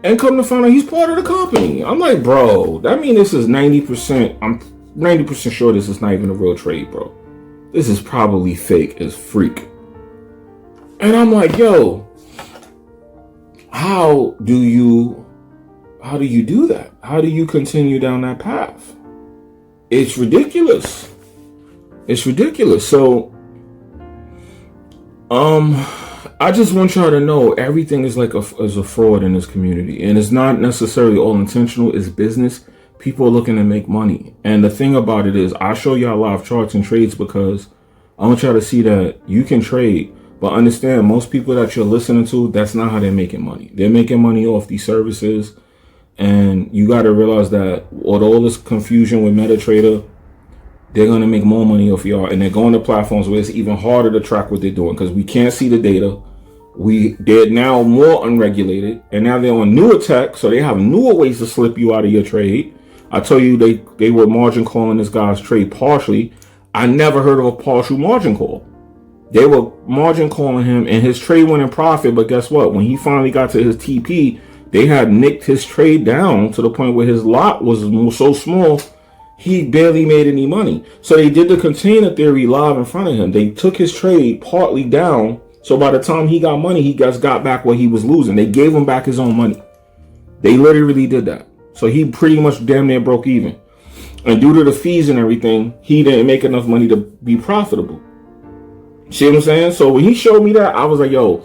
and come to find out he's part of the company. I'm like, bro, that means this is 90%. I'm 90% sure this is not even a real trade, bro. This is probably fake as freak. And I'm like, yo, how do you do that? How do you continue down that path? It's ridiculous. It's ridiculous. So, I just want y'all to know everything is like a fraud in this community, and it's not necessarily all intentional. It's business. People are looking to make money, and the thing about it is, I show y'all live charts and trades because I want y'all to see that you can trade. But understand, most people that you're listening to, that's not how they're making money. They're making money off these services, and you got to realize that with all this confusion with MetaTrader, they're going to make more money off y'all, and they're going to platforms where it's even harder to track what they're doing because we can't see the data. They're now more unregulated, and now they're on newer tech, so they have newer ways to slip you out of your trade. I tell you, they were margin calling this guy's trade partially. I never heard of a partial margin call. They were margin calling him, and his trade went in profit, but guess what? When he finally got to his TP, they had nicked his trade down to the point where his lot was so small, he barely made any money. So they did the container theory live in front of him. They took his trade partly down. So by the time he got money, he just got back what he was losing. They gave him back his own money. They literally did that. So he pretty much damn near broke even. And due to the fees and everything, he didn't make enough money to be profitable. See what I'm saying? So when he showed me that, I was like, yo,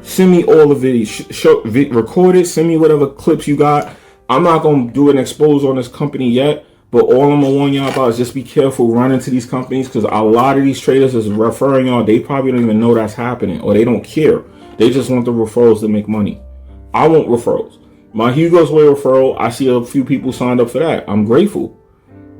send me all the videos, record it, send me whatever clips you got. I'm not going to do an expose on this company yet, But all I'm gonna warn y'all about is just be careful running to these companies, because a lot of these traders is referring y'all. They probably don't even know that's happening, or they don't care. They just want the referrals to make money. I want referrals. My Hugo's Way referral, I see a few people signed up for that. I'm grateful.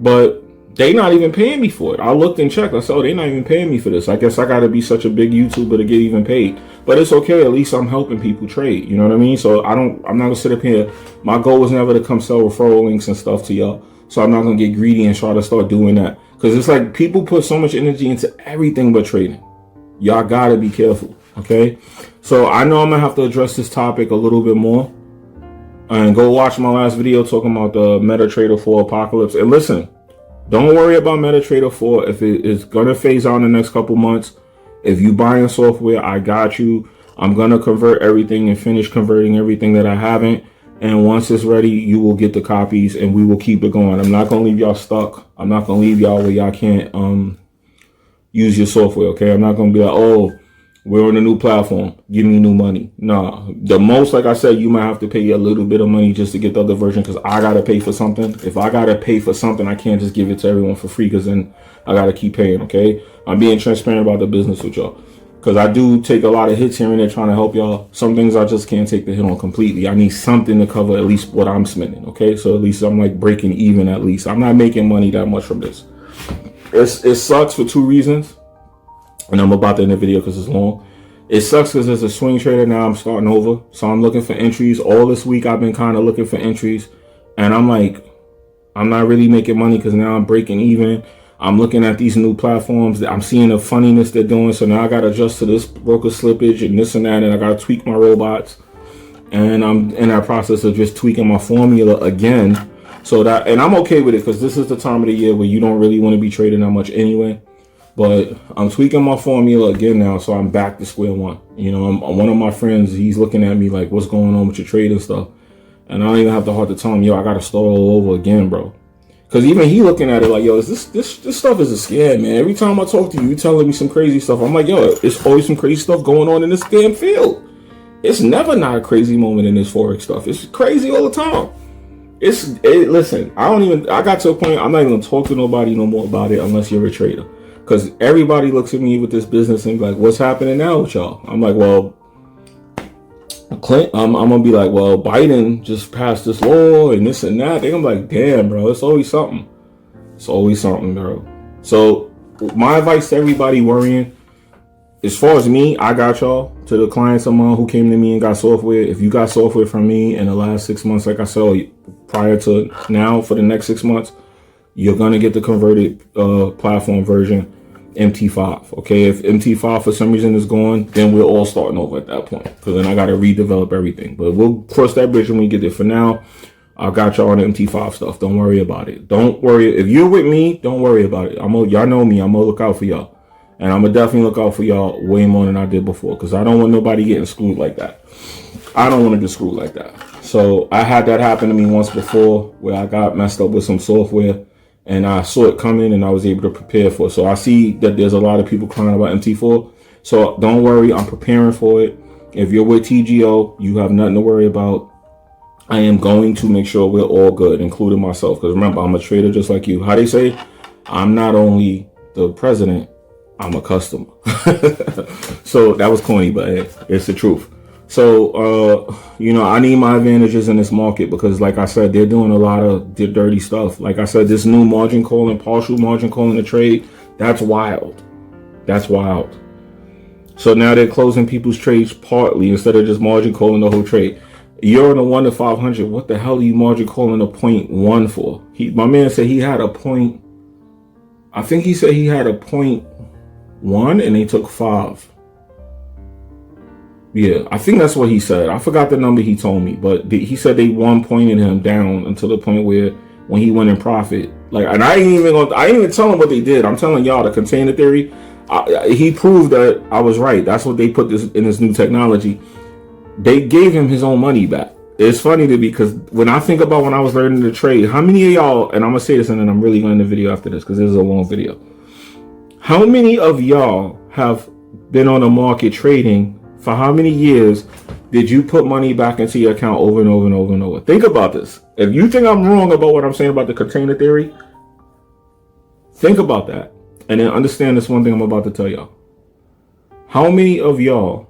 But they not even paying me for it. I looked and checked. I said, oh, they not even paying me for this. I guess I got to be such a big YouTuber to get even paid. But it's okay. At least I'm helping people trade. You know what I mean? So I'm not going to sit up here. My goal was never to come sell referral links and stuff to y'all. So I'm not going to get greedy and try to start doing that. Because it's like people put so much energy into everything but trading. Y'all got to be careful. Okay? So I know I'm going to have to address this topic a little bit more. And go watch my last video talking about the MetaTrader 4 apocalypse. And listen, don't worry about MetaTrader 4 if it is going to phase out in the next couple months. If you buying software, I got you. I'm going to convert everything and finish converting everything that I haven't. And once it's ready, you will get the copies and we will keep it going. I'm not going to leave y'all stuck. I'm not going to leave y'all where y'all can't use your software, okay? I'm not going to be like, oh, we're on a new platform, give me new money. Nah, the most, like I said, you might have to pay a little bit of money just to get the other version, because I got to pay for something. If I got to pay for something, I can't just give it to everyone for free, because then I got to keep paying, okay? I'm being transparent about the business with y'all, because I do take a lot of hits here and there trying to help y'all. Some things I just can't take the hit on completely. I need something to cover at least what I'm spending, okay? So at least I'm like breaking even at least. I'm not making money that much from this. It sucks for two reasons. And I'm about to end the video because it's long. It sucks because as a swing trader now, I'm starting over. So I'm looking for entries. All this week, I've been kind of looking for entries. And I'm like, I'm not really making money because now I'm breaking even. I'm looking at these new platforms. I'm seeing the funniness they're doing. So now I got to adjust to this broker slippage and this and that. And I got to tweak my robots. And I'm in that process of just tweaking my formula again. So that, and I'm okay with it because this is the time of the year where you don't really want to be trading that much anyway. But I'm tweaking my formula again now, so I'm back to square one. You know, one of my friends, he's looking at me like, what's going on with your trading stuff? And I don't even have the heart to tell him, yo, I got to start all over again, bro. Because even he looking at it like, yo, this stuff is a scam, man. Every time I talk to you, you telling me some crazy stuff. I'm like, yo, it's always some crazy stuff going on in this damn field. It's never not a crazy moment in this Forex stuff. It's crazy all the time. Listen, I got to a point, I'm not even going to talk to nobody no more about it unless you're a trader. Because everybody looks at me with this business and be like, what's happening now with y'all? I'm like, well, I'm going to be like, well, Biden just passed this law and this and that. They're going to be like, damn, bro, it's always something. It's always something, bro. So my advice to everybody worrying, as far as me, I got y'all. To the clients of mine who came to me and got software, if you got software from me in the last 6 months, like I said, prior to now for the next 6 months, you're going to get the converted platform version. MT5. Okay, if MT5 for some reason is gone, then we're all starting over at that point, because then I got to redevelop everything. But we'll cross that bridge when we get there. For now, I got y'all on the MT5 stuff. Don't worry about it. Don't worry. If you're with me, don't worry about it. Y'all know me. I'm gonna look out for y'all, and I'm gonna definitely look out for y'all way more than I did before, because I don't want nobody getting screwed like that. I don't want to get screwed like that. So I had that happen to me once before, where I got messed up with some software. And I saw it coming and I was able to prepare for it. So I see that there's a lot of people crying about MT4. So don't worry, I'm preparing for it. If you're with TGO, you have nothing to worry about. I am going to make sure we're all good, including myself. Because remember, I'm a trader just like you. How they say, I'm not only the president, I'm a customer. So that was corny, but hey, it's the truth. So, I need my advantages in this market because, like I said, they're doing a lot of dirty stuff. Like I said, this new margin call and partial margin call in the trade, that's wild. That's wild. So now they're closing people's trades partly instead of just margin calling the whole trade. You're in a 1 to 500. What the hell are you margin calling a 0.1 for? My man said he had a point. I think he said he had a 0.1 and they took 5. Yeah, I think that's what he said. I forgot the number he told me, but he said they 1 pointed him down until the point where when he went in profit. Like, and I ain't even tell him what they did. I'm telling y'all the container theory. He proved that I was right. That's what they put this in this new technology. They gave him his own money back. It's funny to me because when I think about when I was learning to trade, how many of y'all, and I'm gonna say this and then I'm really going to end the video after this because this is a long video. How many of y'all have been on the market trading for how many years did you put money back into your account over and over and over and over? Think about this. If you think I'm wrong about what I'm saying about the container theory, think about that. And then understand this one thing I'm about to tell y'all. How many of y'all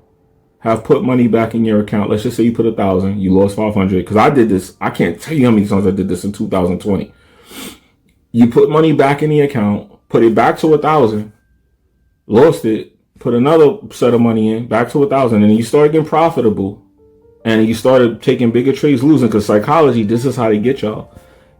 have put money back in your account? Let's just say you put 1,000, you lost 500. Because I did this. I can't tell you how many times I did this in 2020. You put money back in the account, put it back to 1,000, lost it, put another set of money in, back to 1,000, and you started getting profitable, and you started taking bigger trades, losing. Because psychology, this is how they get y'all.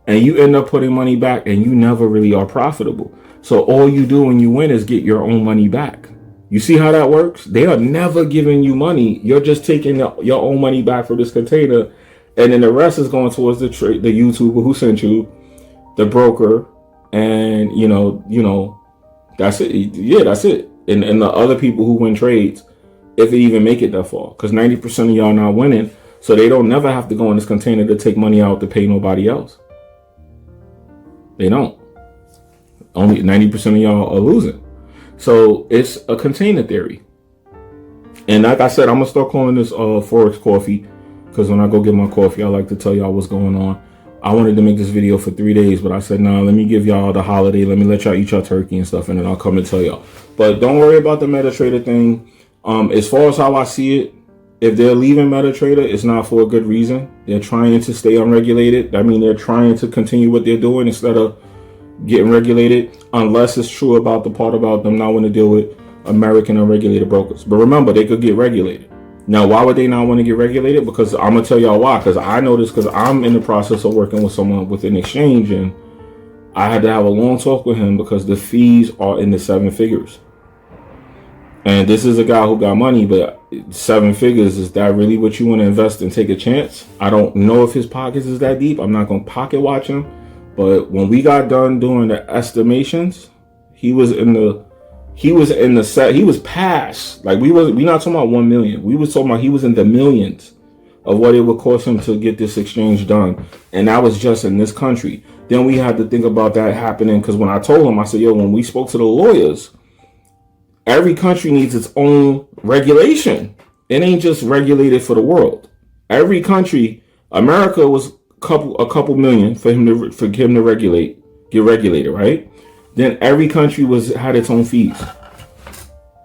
And you end up putting money back, and you never really are profitable. So all you do when you win is get your own money back. You see how that works? They are never giving you money. You're just taking your own money back for this container, and then the rest is going towards the YouTuber who sent you, the broker, and you know, that's it. Yeah, that's it. And the other people who win trades, if they even make it that far, because 90% of y'all not winning, so they don't never have to go in this container to take money out to pay nobody else. They don't. Only 90% of y'all are losing. So it's a container theory. And like I said, I'm gonna start calling this Forex coffee, because when I go get my coffee, I like to tell y'all what's going on. I wanted to make this video for 3 days, but I said, nah, let me give y'all the holiday. Let me let y'all eat your turkey and stuff, and then I'll come and tell y'all. But don't worry about the MetaTrader thing. As far as how I see it, if they're leaving MetaTrader, it's not for a good reason. They're trying to stay unregulated. I mean, they're trying to continue what they're doing instead of getting regulated, unless it's true about the part about them not wanting to deal with American unregulated brokers. But remember, they could get regulated. Now, why would they not want to get regulated? Because I'm going to tell y'all why. Because I know this, because I'm in the process of working with someone with an exchange, and I had to have a long talk with him because the fees are in the 7 figures. And this is a guy who got money, but 7 figures, is that really what you want to invest and take a chance? I don't know if his pockets is that deep. I'm not going to pocket watch him. But when we got done doing the estimations, he was past, like we not talking about 1 million. We was talking about he was in the millions of what it would cost him to get this exchange done. And that was just in this country. Then we had to think about that happening, because when I told him, I said, yo, when we spoke to the lawyers, every country needs its own regulation. It ain't just regulated for the world. Every country, America was a couple million for him to get regulated, right? Then every country had its own fees.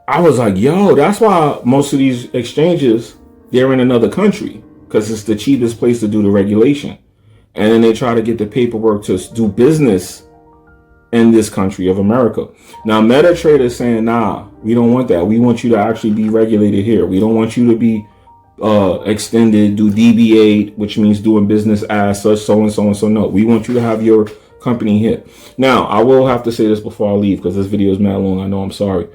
I was like, yo, that's why most of these exchanges, they're in another country, because it's the cheapest place to do the regulation. And then they try to get the paperwork to do business in this country of America. Now, MetaTrader is saying, nah, we don't want that. We want you to actually be regulated here. We don't want you to be extended, do DBA, which means doing business as such, so and so and so. No, we want you to have your company here. Now, I will have to say this before I leave, because this video is mad long. I know, I'm sorry.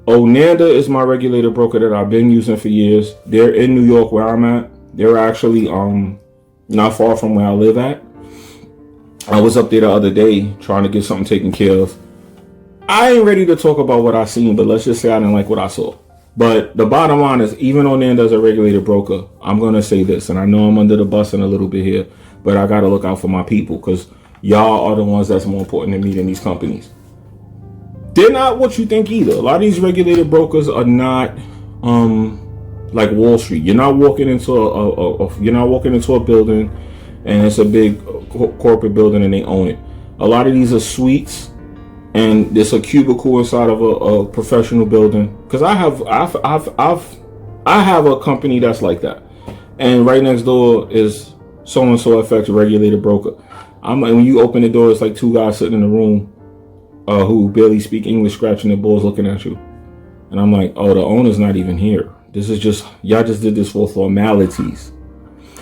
Onanda is my regulated broker that I've been using for years. They're in New York where I'm at. They're actually not far from where I live at. I was up there the other day trying to get something taken care of. I ain't ready to talk about what I seen, but let's just say I didn't like what I saw. But the bottom line is, even Onanda is a regulated broker, I'm going to say this, and I know I'm under the bus in a little bit here, but I got to look out for my people, because y'all are the ones that's more important to me than these companies. They're not what you think either. A lot of these regulated brokers are not like Wall Street. You're not walking into a building and it's a big corporate building and they own it. A lot of these are suites, and there's a cubicle inside of a professional building. Because I have a company that's like that, and right next door is so and so FX regulated broker. When you open the door, it's like 2 guys sitting in the room who barely speak English, scratching their balls, looking at you. And I'm like, oh, the owner's not even here. This is just, y'all just did this for formalities.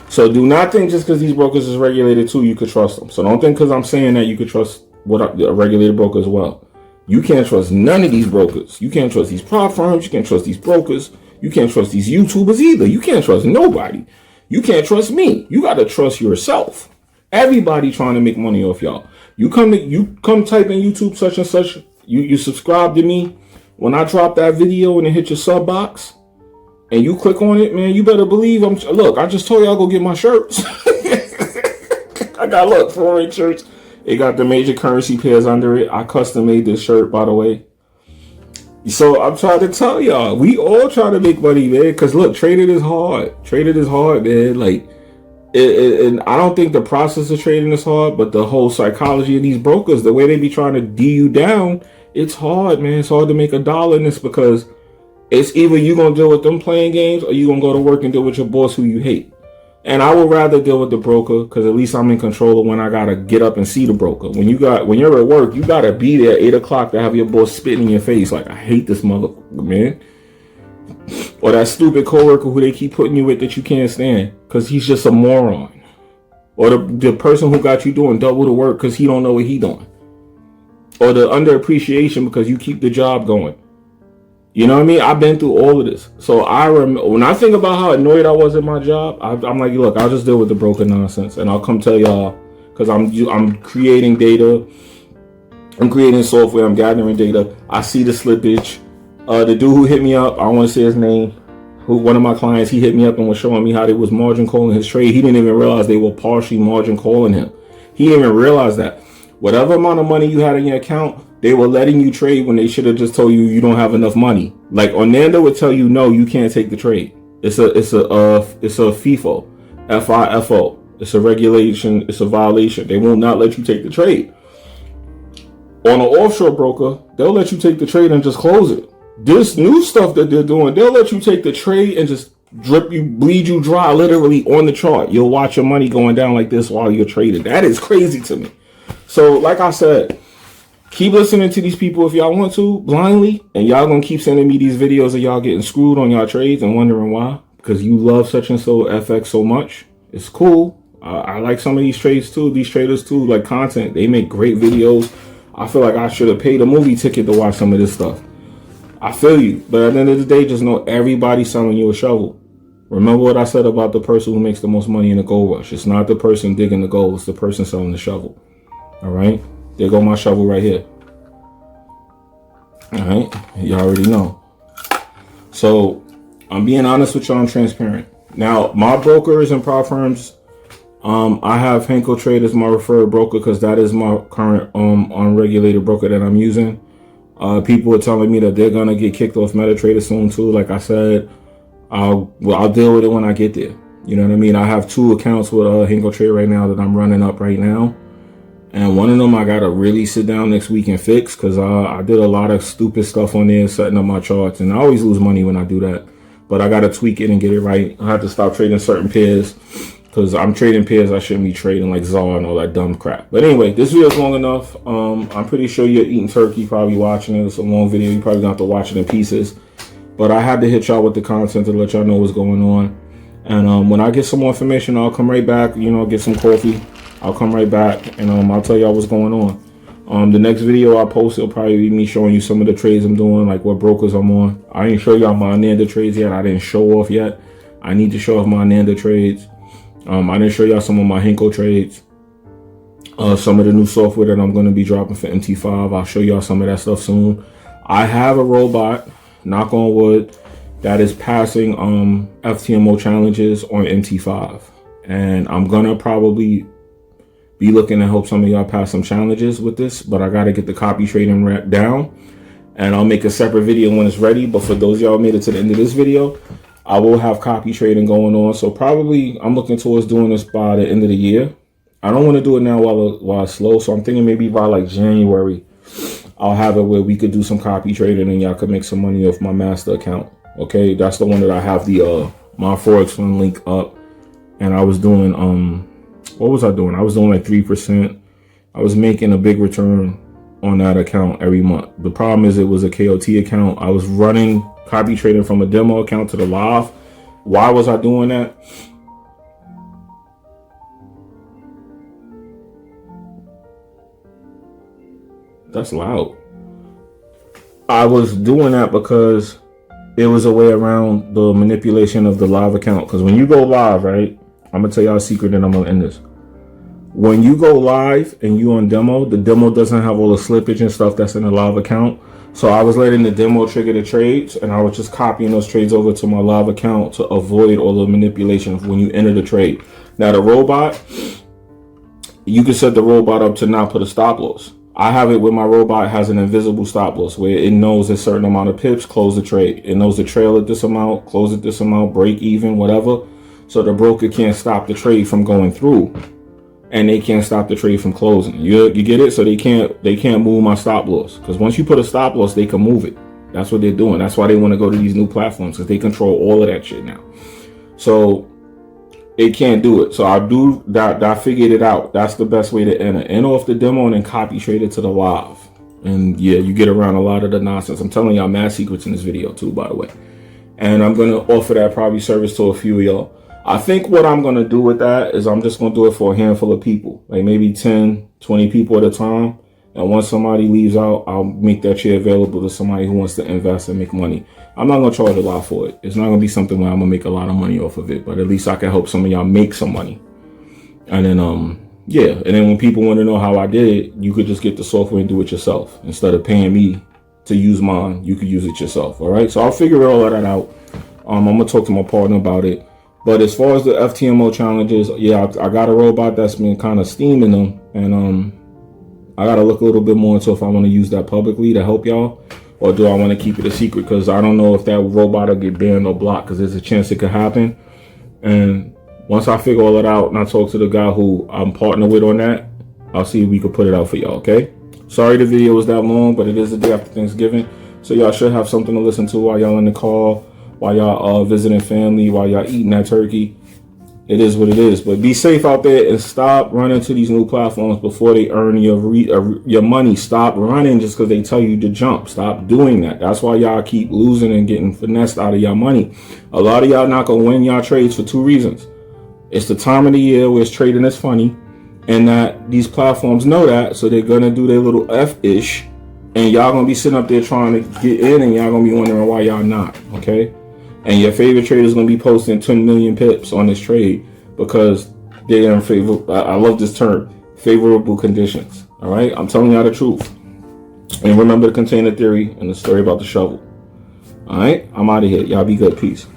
So do not think just because these brokers is regulated too, you could trust them. So don't think because I'm saying that you could trust a regulated broker as well. You can't trust none of these brokers. You can't trust these prop firms. You can't trust these brokers. You can't trust these YouTubers either. You can't trust nobody. You can't trust me. You got to trust yourself. Everybody trying to make money off y'all. You come type in YouTube such and such. You subscribe to me. When I drop that video and it hit your sub box and you click on it, man, you better believe look, I just told you I'll go get my shirts. I got, look, Forex shirts. It got the major currency pairs under it. I custom made this shirt, by the way. So I'm trying to tell y'all, we all try to make money, man. Because look, trading is hard. Trading is hard, man. Like, and I don't think the process of trading is hard, but the whole psychology of these brokers, the way they be trying to D you down, it's hard, man. It's hard to make $1 in this because it's either you gonna deal with them playing games or you gonna go to work and deal with your boss who you hate. And I would rather deal with the broker because at least I'm in control of when I gotta get up and see the broker. When you're at work, you gotta be there at 8 o'clock to have your boss spitting in your face like, I hate this motherfucker, man. Or that stupid coworker who they keep putting you with that you can't stand because he's just a moron. Or the person who got you doing double the work because he don't know what he doing. Or the underappreciation because you keep the job going. You know what I mean? I've been through all of this. So when I think about how annoyed I was at my job, I'm like, look, I'll just deal with the broken nonsense and I'll come tell y'all because I'm creating data. I'm creating software. I'm gathering data. I see the slippage. The dude who hit me up, I don't want to say his name, one of my clients, he hit me up and was showing me how they was margin calling his trade. He didn't even realize they were partially margin calling him. He didn't even realize that. Whatever amount of money you had in your account, they were letting you trade when they should have just told you you don't have enough money. Like Orlando would tell you, no, you can't take the trade. It's a FIFO, FIFO. It's a regulation. It's a violation. They will not let you take the trade. On an offshore broker, they'll let you take the trade and just close it. This new stuff that they're doing, they'll let you take the trade and just bleed you dry, literally on the chart. You'll watch your money going down like this while you're trading. That is crazy to me. So, like I said, keep listening to these people if y'all want to, blindly, and y'all gonna keep sending me these videos of y'all getting screwed on y'all trades and wondering why. Because you love such and so FX so much. It's cool. I like some of these trades too, these traders too, like content. They make great videos. I feel like I should have paid a movie ticket to watch some of this stuff. I feel you, but at the end of the day, just know everybody's selling you a shovel. Remember what I said about the person who makes the most money in the gold rush. It's not the person digging the gold, it's the person selling the shovel. All right, there go my shovel right here. All right, you already know. So I'm being honest with y'all, I'm transparent. Now, my brokers and prop firms, I have Henkel Trade as my referred broker because that is my current unregulated broker that I'm using. People are telling me that they're gonna get kicked off MetaTrader soon too. Like I said, I'll deal with it when I get there. You know what I mean? I have 2 accounts with Henkel Trade right now that I'm running up right now, and one of them I gotta really sit down next week and fix because I did a lot of stupid stuff on there setting up my charts, and I always lose money when I do that. But I gotta tweak it and get it right. I have to stop trading certain pairs. Because I'm trading pairs I shouldn't be trading, like ZAR and all that dumb crap. But anyway, this video is long enough. I'm pretty sure you're eating turkey, probably watching it. It's a long video. You probably gonna have to watch it in pieces. But I had to hit y'all with the content to let y'all know what's going on. And when I get some more information, I'll come right back. You know, get some coffee. I'll come right back and I'll tell y'all what's going on. The next video I post will probably be me showing you some of the trades I'm doing, like what brokers I'm on. I didn't show y'all my Ananda trades yet. I didn't show off yet. I need to show off my Ananda trades. I didn't show y'all some of my Henkel trades. Some of the new software that I'm going to be dropping for MT5. I'll show y'all some of that stuff soon. I have a robot, knock on wood, that is passing FTMO challenges on MT5. And I'm going to probably be looking to help some of y'all pass some challenges with this. But I got to get the copy trading down. And I'll make a separate video when it's ready. But for those y'all made it to the end of this video, I will have copy trading going on. So probably I'm looking towards doing this by the end of the year. I don't want to do it now while it's slow. So I'm thinking maybe by like January, I'll have it where we could do some copy trading and y'all could make some money off my master account. Okay, that's the one that I have the my Forex fund link up. And I was doing what was I doing? I was doing like 3%. I was making a big return on that account every month. The problem is it was a KOT account. I was running copy trading from a demo account to the live. Why was I doing that? That's loud. I was doing that because it was a way around the manipulation of the live account. Because when you go live, right? I'm gonna tell y'all a secret and I'm gonna end this. When you go live and you on demo, the demo doesn't have all the slippage and stuff that's in the live account. So I was letting the demo trigger the trades, and I was just copying those trades over to my live account to avoid all the manipulation when you enter the trade. Now the robot, you can set the robot up to not put a stop loss. I have it where my robot has an invisible stop loss where it knows a certain amount of pips, close the trade. It knows the trail at this amount, close at this amount, break even, whatever. So the broker can't stop the trade from going through, and they can't stop the trade from closing. You get it? So they can't move my stop loss, because once you put a stop loss, they can move it. That's what they're doing. That's why they want to go to these new platforms, because they control all of that shit now. So it can't do it. So I figured it out. That's the best way to enter off the demo and then copy trade it to the live. And yeah, you get around a lot of the nonsense. I'm telling y'all mad secrets in this video too, by the way. And I'm going to offer that probably service to a few of y'all. I think what I'm going to do with that is I'm just going to do it for a handful of people, like maybe 10, 20 people at a time. And once somebody leaves out, I'll make that share available to somebody who wants to invest and make money. I'm not going to charge a lot for it. It's not going to be something where I'm going to make a lot of money off of it, but at least I can help some of y'all make some money. And then, yeah. And then when people want to know how I did it, you could just get the software and do it yourself. Instead of paying me to use mine, you could use it yourself. All right. So I'll figure all of that out. I'm going to talk to my partner about it. But as far as the FTMO challenges, yeah, I got a robot that's been kind of steaming them. And I got to look a little bit more into if I want to use that publicly to help y'all, or do I want to keep it a secret, because I don't know if that robot will get banned or blocked, because there's a chance it could happen. And once I figure all that out and I talk to the guy who I'm partnered with on that, I'll see if we could put it out for y'all, okay? Sorry the video was that long, but it is the day after Thanksgiving. So y'all should have something to listen to while y'all in the car, while y'all visiting family, while y'all eating that turkey. It is what it is. But be safe out there and stop running to these new platforms before they earn your money. Stop running just because they tell you to jump. Stop doing that. That's why y'all keep losing and getting finessed out of y'all money. A lot of y'all not going to win y'all trades for two reasons. It's the time of the year where it's trading is funny, and that these platforms know that, so they're going to do their little F-ish, and y'all going to be sitting up there trying to get in, and y'all going to be wondering why y'all not, okay? And your favorite trader is going to be posting 10 million pips on this trade because they're in favor. I love this term, favorable conditions. All right. I'm telling y'all the truth. And remember the container theory and the story about the shovel. All right. I'm out of here. Y'all be good. Peace.